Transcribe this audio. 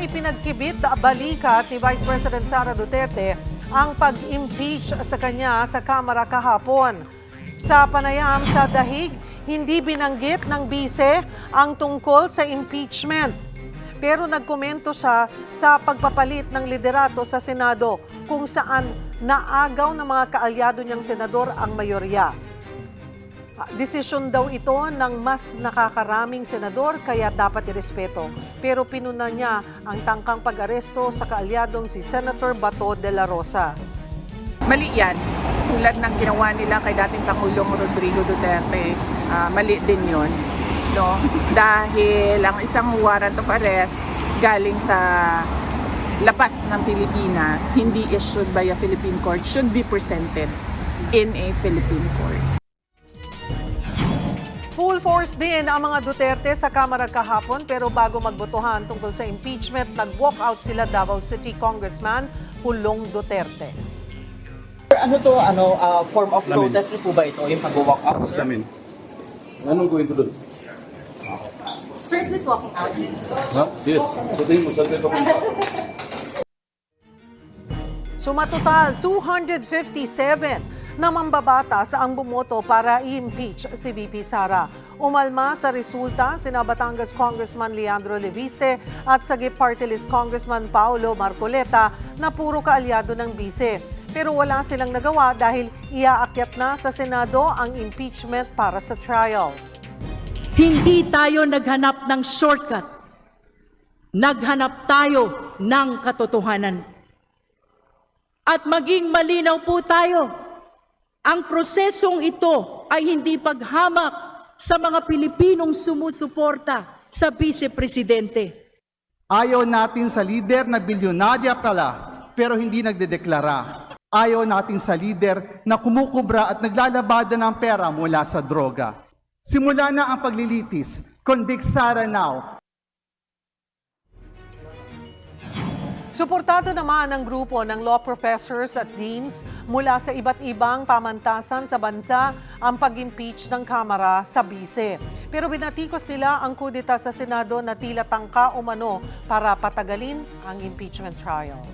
ipinagkibit balikat ni Vice President Sara Duterte ang pag-impeach sa kanya sa Kamara kahapon. Sa panayam sa dahig, hindi binanggit ng bise ang tungkol sa impeachment. Pero nagkomento siya sa pagpapalit ng liderato sa Senado kung saan naagaw ng mga kaalyado niyang senador ang mayorya. Desisyon daw ito ng mas nakakaraming senador kaya dapat irespeto. Pero pinuna niya ang tangkang pag-aresto sa kaalyadong si Senator Bato de la Rosa. Mali yan. Tulad ng ginawa nila kay dating Pangulong Rodrigo Duterte, mali din yun. No? Dahil ang isang warrant of arrest galing sa labas ng Pilipinas, hindi issued by a Philippine court, should be presented in a Philippine court. Full force din ang mga Duterte sa Kamara kahapon pero bago magbotohan tungkol sa impeachment, nag-walk out sila Davao City Congressman Pulong Duterte. Ano to, form of protest po ba ito, yung pag-walk out, sir? Anong going to do? Sir, is this walking out? Huh? Yes. Sabihin mo, sabihin ko. Sumatotal 257 na mambabatas ang bumoto para i-impeach si VP Sara. Umalma sa resulta sina Batangas Congressman Leandro Leviste at Sagip Party List Congressman Paulo Marcoleta na puro kaalyado ng bise. Pero wala silang nagawa dahil iaakyat na sa Senado ang impeachment para sa trial. Hindi tayo naghanap ng shortcut. Naghanap tayo ng katotohanan. At maging malinaw po tayo, ang prosesong ito ay hindi paghamak sa mga Pilipinong sumusuporta sa Vice-Presidente. Ayaw natin sa lider na bilyonarya pala pero hindi nagdedeklara. Ayaw natin sa lider na kumukubra at naglalabada ng pera mula sa droga. Simula na ang paglilitis. Convict Sara now. Suportado naman ng grupo ng law professors at deans mula sa iba't ibang pamantasan sa bansa ang pag-impeach ng Kamara sa bise. Pero binatikos nila ang kudeta sa Senado na tila tangka umano para patagalin ang impeachment trial.